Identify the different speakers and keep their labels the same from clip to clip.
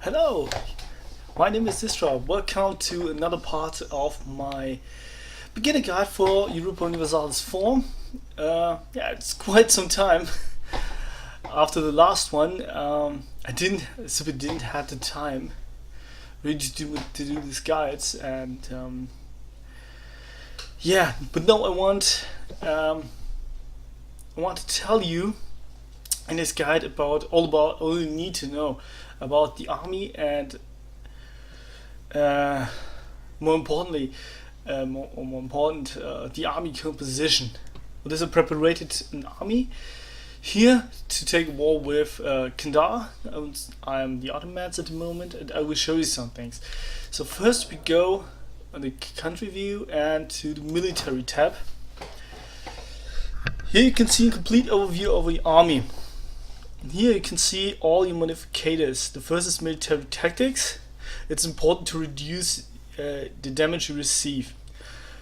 Speaker 1: Hello, my name is Sistra. Welcome to another part of my beginner guide for Europa Universalis IV. Yeah, it's quite some time after the last one. I simply didn't have the time really to do these guides, and yeah. But now I want to tell you in this guide about all you need to know about the army and more importantly, more important, the army composition. What is a preparated an army here to take war with Kandar. I'm the Ottomans at the moment, and I will show you some things. So first we go on the country view and to the military tab. Here you can see a complete overview of the army. Here you can see all your modificators. The first is military tactics. It's important to reduce the damage you receive.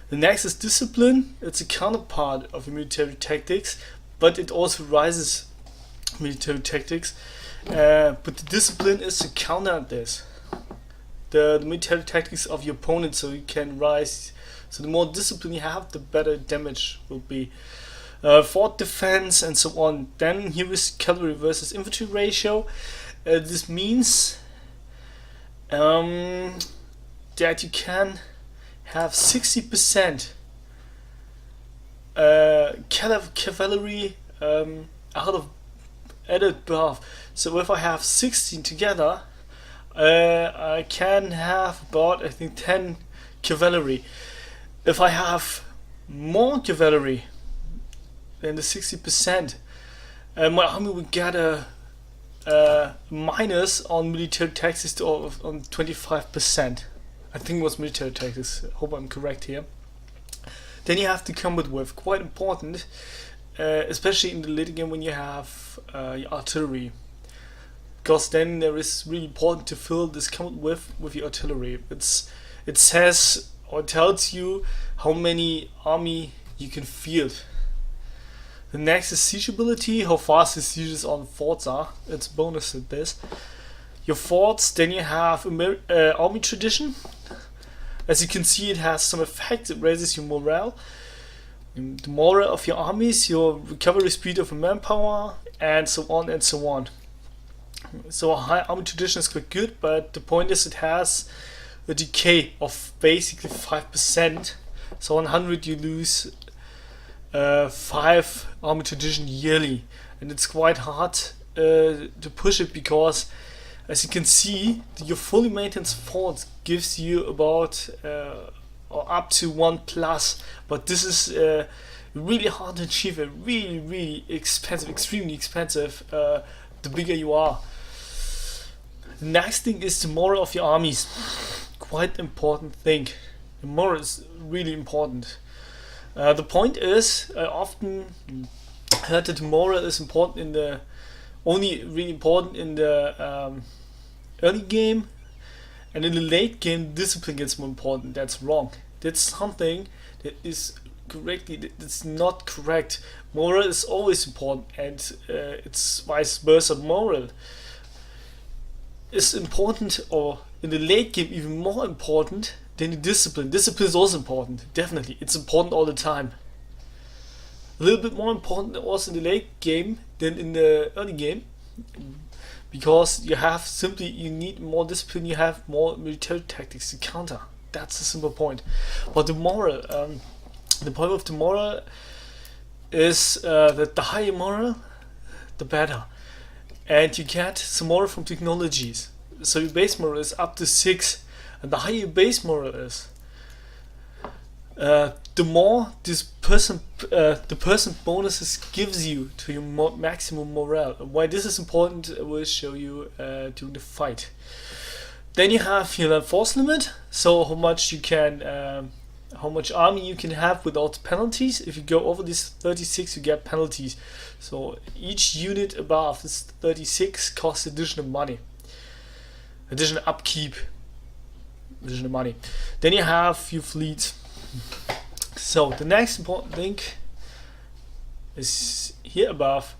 Speaker 1: The next is discipline. It's a counterpart of military tactics, but it also rises military tactics. But the discipline is to counter this. The military tactics of your opponent, so you can rise. So the more discipline you have, the better damage will be. Fort defense and so on. Then here is cavalry versus infantry ratio. This means that you can have 60% cavalry added above. So if I have 16 together, I can have about, I think, 10 cavalry. If I have more cavalry than the 60%, my army will get a minus on military taxes on 25%. I think it was military taxes. I hope I'm correct here. Then you have to come up with quite important, especially in the later game when you have your artillery, because then there is really important to fill this come with your artillery. It says or tells you how many army you can field. The next is siege ability, how fast the sieges on forts are. It's a bonus at this. Your forts, then you have army tradition. As you can see, it has some effect. It raises your morale. The morale of your armies, your recovery speed of your manpower, and so on and so on. So a high army tradition is quite good, but the point is it has a decay of basically 5%. So 100 you lose 5 army tradition yearly, and it's quite hard to push it, because as you can see, your fully maintained fort gives you about or up to 1+, but this is really hard to achieve. Really expensive, extremely expensive, the bigger you are. The next thing is the morale of your armies. Quite important thing. The morale is really important. The point is, I often heard that morale is important really important in the early game, and in the late game discipline gets more important. That's wrong. That's something that is that's not correct. Morale is always important, and it's vice versa. Morale is important, or in the late game even more important than the discipline. Discipline is also important, definitely. It's important all the time. A little bit more important also in the late game than in the early game, because you need more discipline, you have more military tactics to counter. That's the simple point. But the moral, the point of the moral is that the higher moral, the better. And you get some moral from technologies. So your base moral is up to 6. And the higher your base moral is, the more the person bonuses gives you to your maximum morale. Why this is important, I will show you during the fight. Then you have your force limit, so how much army you can have without penalties. If you go over this 36, you get penalties. So each unit above this 36 costs additional money, additional upkeep. Additional money. Then you have your fleet. So the next important thing is here above.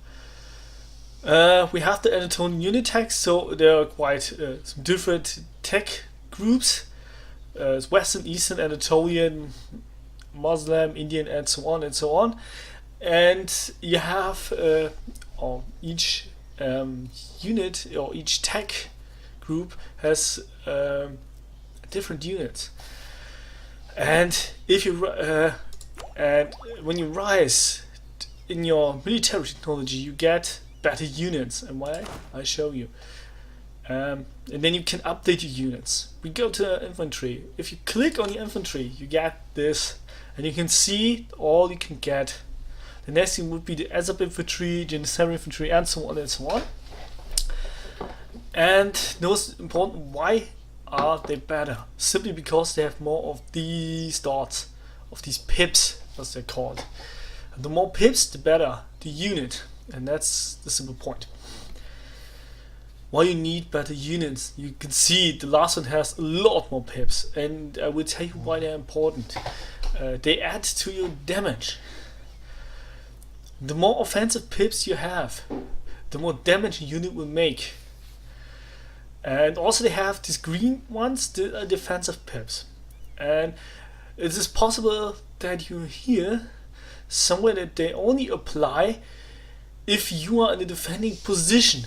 Speaker 1: We have the Anatolian unit text, so there are quite some different tech groups. Western, Eastern, Anatolian, Muslim, Indian, and so on and so on. And you have each unit or each tech group has different units. And if you and when you rise in your military technology, you get better units. And why? I show you. And then you can update your units. We go to infantry. If you click on the infantry, you get this, and you can see all you can get. The next thing would be the ASAP infantry, Janissary infantry, and so on and so on. And most important, why are they better? Simply because they have more of these dots, of these pips, as they're called. And the more pips, the better the unit, and that's the simple point. Why you need better units? You can see the last one has a lot more pips, and I will tell you why they're important. They add to your damage. The more offensive pips you have, the more damage a unit will make. And also they have these green ones, the defensive pips. And it is possible that you hear somewhere that they only apply if you are in a defending position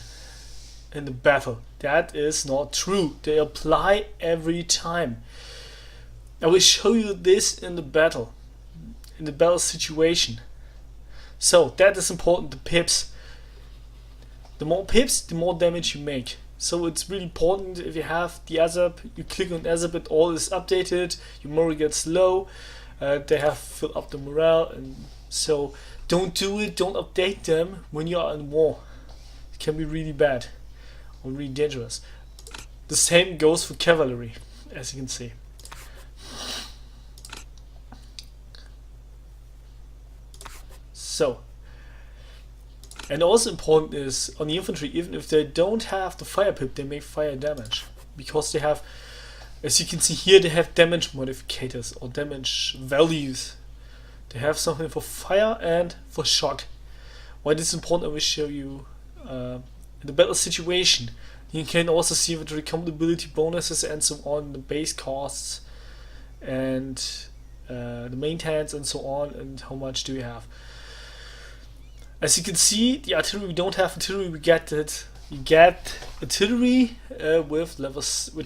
Speaker 1: in the battle. That is not true. They apply every time. I will show you this in the battle situation. So that is important, the pips. The more pips, the more damage you make. So it's really important. If you have the ASAP, you click on ASAP, it all is updated, your morale gets low, they have filled up the morale, and so don't do it, don't update them when you are in war. It can be really bad or really dangerous. The same goes for cavalry, as you can see. So, and also important is on the infantry, even if they don't have the fire pip, they make fire damage, because they have, as you can see here, they have damage modificators or damage values. They have something for fire and for shock. Why this is important, I will show you in the battle situation. You can also see the recombinability bonuses and so on, the base costs and the maintenance and so on, and how much do you have. As you can see, the artillery, we don't have artillery, we get it. You get artillery with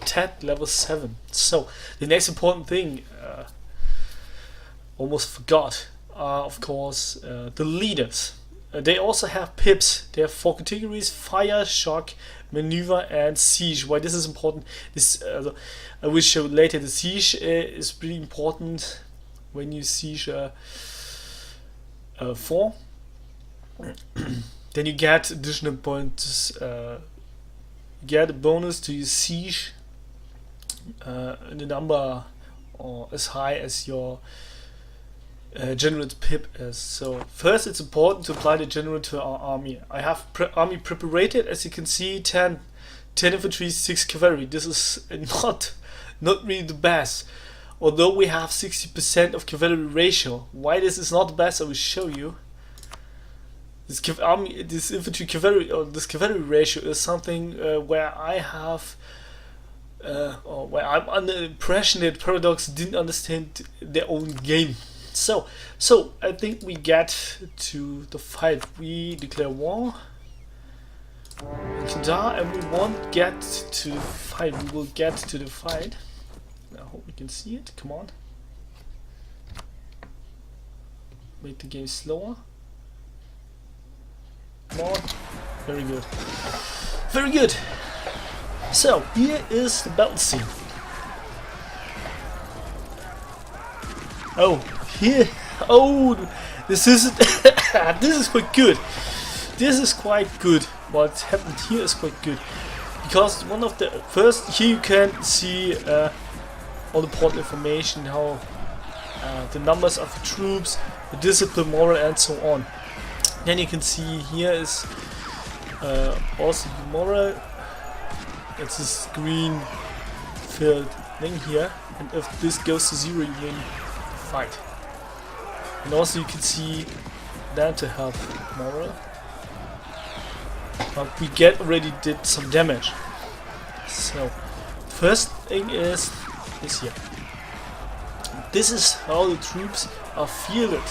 Speaker 1: TED level 7. So the next important thing, almost forgot, of course, the leaders. They also have pips. They have 4 categories: fire, shock, maneuver, and siege. Why this is important? This I will show later. The siege is pretty important when you siege 4. Then you get additional points. You get a bonus to your siege in the number or as high as your general's pip is. So first, it's important to apply the general to our army. I have army prepared. As you can see, 10 infantry, 6 cavalry. This is not really the best. Although we have 60% of cavalry ratio. Why this is not the best, I will show you. This infantry cavalry, or this cavalry ratio is something where I have, or where I'm under the impression that Paradox didn't understand their own game. So I think we get to the fight. We declare war, and we won't get to the fight. We will get to the fight. I hope we can see it. Come on, make the game slower. Come on. Very good. Very good. So here is the battle scene. Oh, here. Oh, this is this is quite good. This is quite good. What happened here is quite good, because one of the first, here you can see all the important information, how the numbers of the troops, the discipline, moral, and so on. Then you can see here is also the moral. It's this green filled thing here, and if this goes to 0, you win the fight. And also you can see down to health moral. but we did some damage. So first thing is this here. This is how the troops are fielded.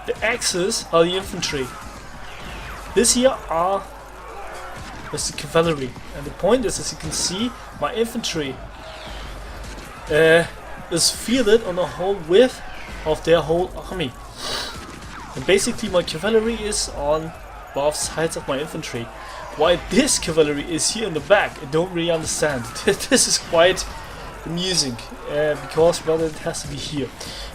Speaker 1: The axes are the infantry. This here is the cavalry, and the point is, as you can see, my infantry is fielded on the whole width of their whole army. And basically my cavalry is on both sides of my infantry. Why this cavalry is here in the back, I don't really understand. This is quite amusing, because well, it has to be here.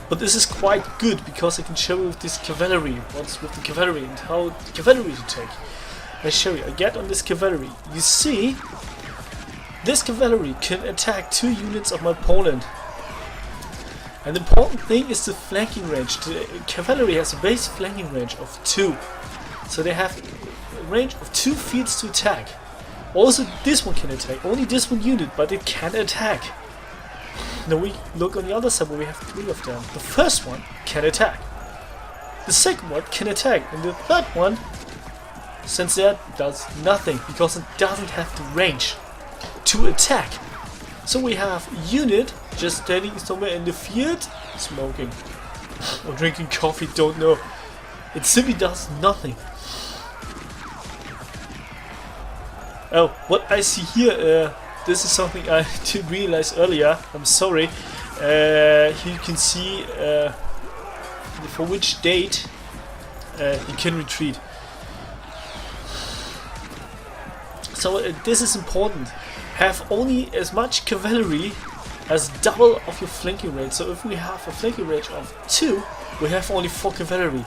Speaker 1: But this is quite good, because I can show you with this cavalry, what's with the cavalry and how the cavalry to take. I show you, I get on this cavalry. You see, this cavalry can attack 2 units of my opponent. And the important thing is the flanking range. The cavalry has a base flanking range of 2. So they have a range of 2 fields to attack. Also this one can attack, only this one unit, but it can attack. Now we look on the other side where we have 3 of them. The first one can attack. The second one can attack. And the third one, since that does nothing, because it doesn't have the range to attack. So we have a unit just standing somewhere in the field, smoking or drinking coffee, don't know. It simply does nothing. Oh, what I see here, this is something I didn't realize earlier, I'm sorry. Here you can see for which date you can retreat. So this is important. Have only as much cavalry as double of your flanking range. So if we have a flanking range of 2, we have only 4 cavalry.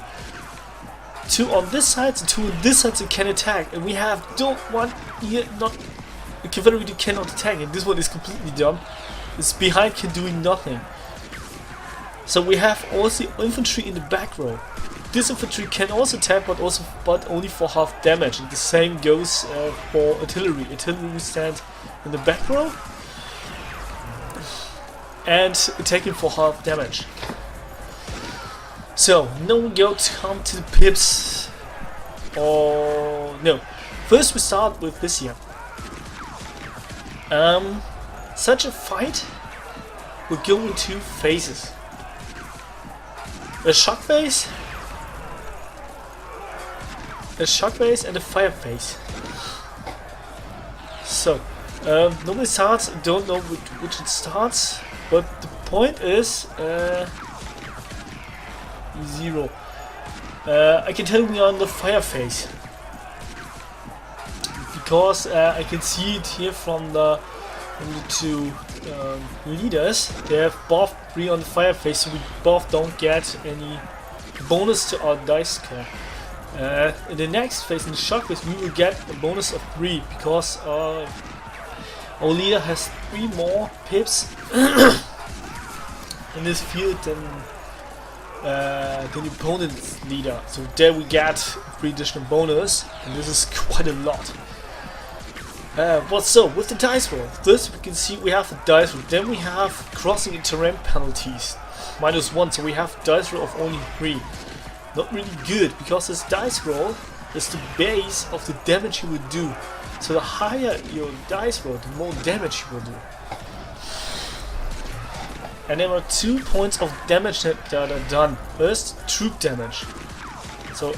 Speaker 1: 2 on this side and 2 on this side that can attack. And we have don't want here not a cavalry that cannot attack. And this one is completely dumb. It's behind, can doing nothing. So we have also infantry in the back row. This infantry can also attack, but only for half damage. And the same goes for artillery. Artillery stand in the back row and attacking for half damage. So now we come to the pips. Or no, first we start with this here. Such a fight will go in 2 phases. A shock phase. A shock phase and a fire phase. So, nobody starts, don't know which it starts, but the point is 0. I can tell we are on the fire phase, because I can see it here from the 2 leaders. They have both 3 on the fire phase, so we both don't get any bonus to our dice score. In the next phase, in the shock phase, we will get a bonus of 3, because our leader has 3 more pips in this field than the opponent's leader. So there we get 3 additional bonus, and this is quite a lot. So with the dice roll, first we can see we have the dice roll, then we have crossing and terrain penalties, -1, so we have dice roll of only 3. Not really good, because this dice roll is the base of the damage you will do. So the higher your dice roll, the more damage you will do. And there are 2 points of damage that are done. First, troop damage. So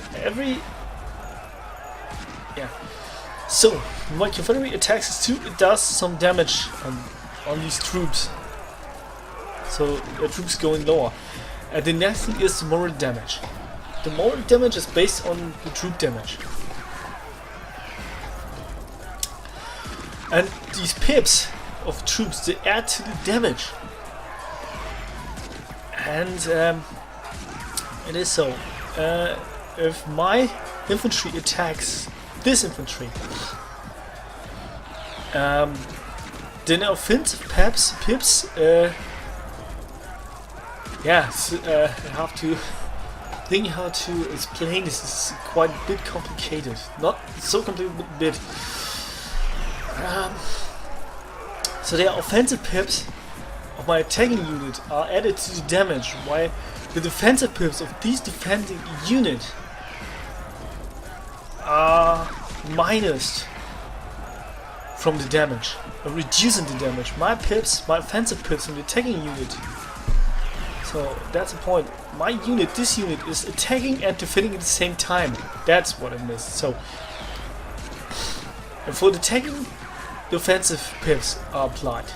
Speaker 1: So when cavalry attacks is 2, it does some damage on these troops. So the troops going lower. And the next thing is the moral damage. The moral damage is based on the troop damage. And these pips of troops, they add to the damage. And it is so. If my infantry attacks this infantry, then offensive pips, I have to think how to explain this. This is quite a bit complicated. Not so complicated, but a bit. So the offensive pips of my attacking unit are added to the damage, while the defensive pips of these defending unit are minus from the damage, or reducing the damage. My pips, my offensive pips from the attacking unit. So that's the point. My unit, this unit, is attacking and defending at the same time. That's what I missed. So, and for the attacking, the offensive pips are applied.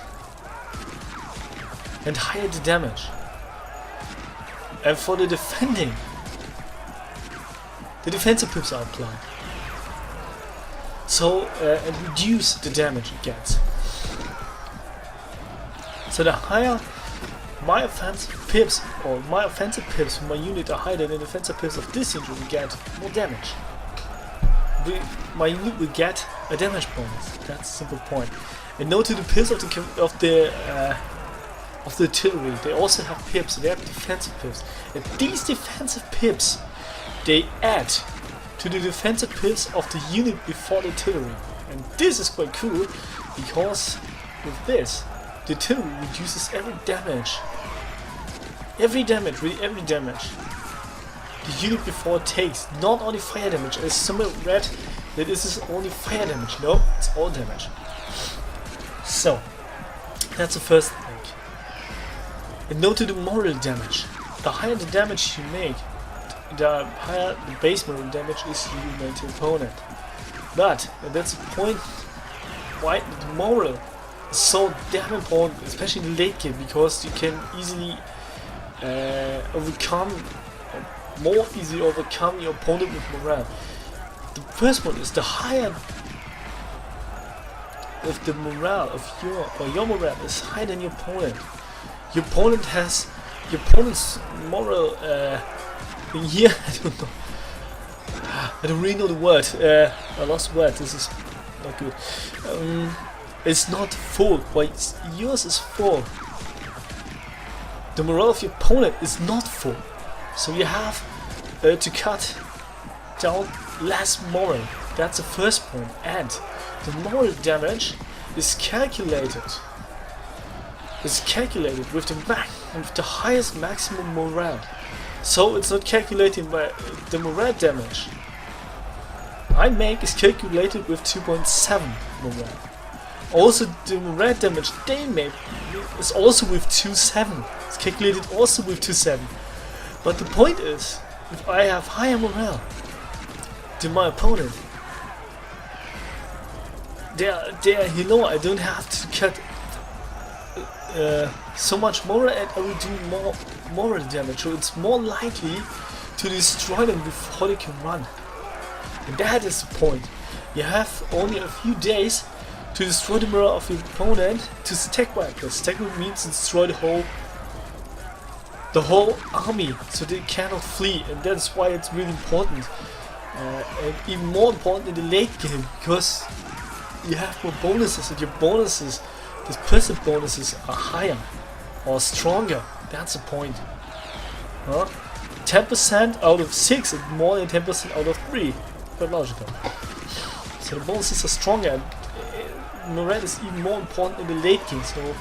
Speaker 1: And higher the damage. And for the defending, the defensive pips are applied. So, and reduce the damage it gets. So the higher my offensive pips, or my offensive pips from my unit are higher than the defensive pips of this unit, will get more damage. My unit will get a damage bonus. That's a simple point. And note to the pips of the artillery, they also have pips. They have defensive pips. And these defensive pips, they add to the defensive pips of the unit before the artillery. And this is quite cool, because with this, the artillery reduces every damage. Every damage, really every damage. The unit before takes, not only fire damage. As someone read that this is only fire damage. No, it's all damage. So, that's the first thing. And note to the moral damage. The higher the damage you make, the higher the base moral damage is you make to the opponent. But, and that's the point why the moral is so damn important, especially in the late game, because you can easily more easily overcome your opponent with morale. The first one is the higher if the morale of your morale is higher than your opponent. Your opponent's moral in here, I don't know. I don't really know the word. I lost the word. This is not good. It's not full, but yours is full. The morale of your opponent is not full, so you have to cut down less moral. That's the first point. And the moral damage is calculated. It's calculated with the highest maximum morale. So it's not calculated by the morale damage I make is calculated with 2.7 morale. Also the morale damage they make is also with 2.7. It's calculated also with 2.7. But the point is, if I have higher morale than my opponent, you know, I don't have to cut so much more, and I will do more moral damage, so it's more likely to destroy them before they can run. And that is the point. You have only a few days to destroy the morale of your opponent to stack wipe. Stack wipe means destroy the whole army, so they cannot flee, and that's why it's really important. And even more important in the late game, because you have more bonuses, and your bonuses, the present bonuses, are higher or stronger. That's the point. 10% out of 6 and more than 10% out of 3. Quite logical. So the bonuses are stronger, and morale is even more important in the late game. So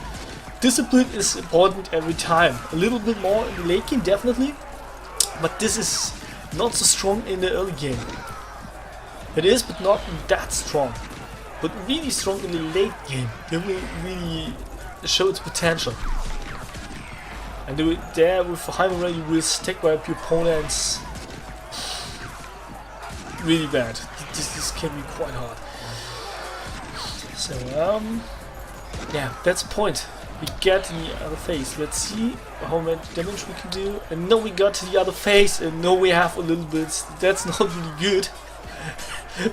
Speaker 1: discipline is important every time. A little bit more in the late game, definitely, but this is not so strong in the early game. It is, but not that strong. But really strong in the late game. It will really show its potential. And there with high morale you will stack wipe your opponents really bad. This can be quite hard. So yeah, that's the point. We get to the other phase. Let's see how much damage we can do. And now we got to the other phase, and now we have a little bit. That's not really good.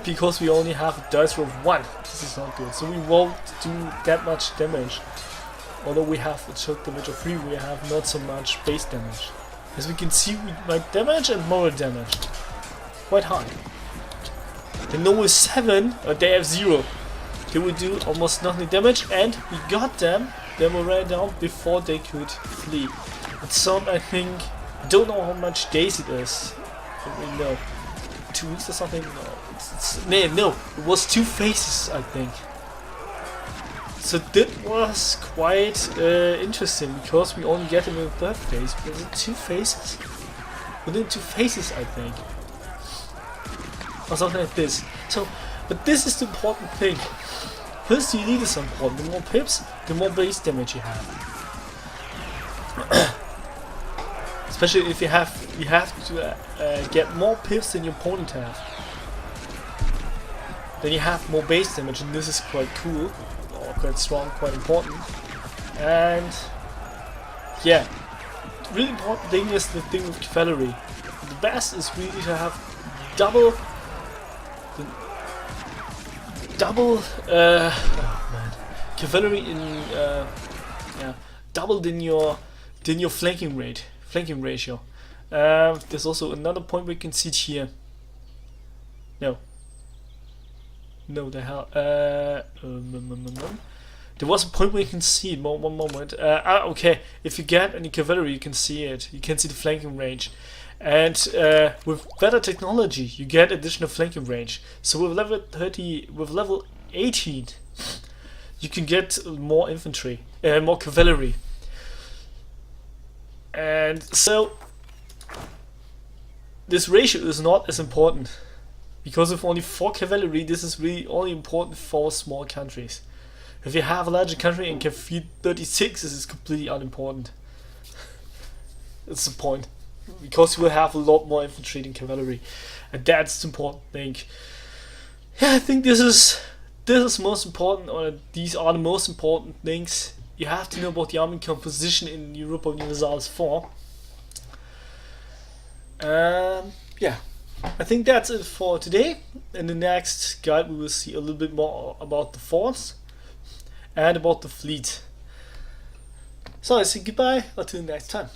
Speaker 1: Because we only have a dice roll of 1. This is not good. So we won't do that much damage. Although we have a choke damage of 3, we have not so much base damage. As we can see, my damage and moral damage quite high. The normal 7, they have 0. They will do almost nothing damage, and we got them, their morale down before they could flee. It's some, I think, I don't know how much days it is. I don't really know. 2 weeks or something? No, it was 2 phases, I think. So that was quite interesting, because we only get them in the third phase. Was it 2 phases? Within 2 phases, I think. Or something like this. So But this is the important thing. First, the elite is important. The more pips, the more base damage you have. Especially if you have to get more pips than your opponent have. Then you have more base damage, and this is quite cool, or quite strong, quite important. And yeah, the really important thing is the thing with cavalry. The best is really to have double. Cavalry in double than your flanking ratio. There's also another point we can see here. No, the hell. There was a point where you can see it. One moment. Okay. If you get any cavalry, you can see it. You can see the flanking range. And with better technology, you get additional flanking range. So with level 18, you can get more infantry, more cavalry. And so this ratio is not as important. Because with only 4 cavalry, this is really only important for small countries. If you have a larger country and can feed 36, this is completely unimportant. That's the point. Because you will have a lot more infantry than cavalry. And that's the important thing. Yeah, I think this is most important, or these are the most important things you have to know about the army composition in Europa Universalis IV. Yeah. I think that's it for today. In the next guide we will see a little bit more about the force and about the fleet. So I say goodbye until next time.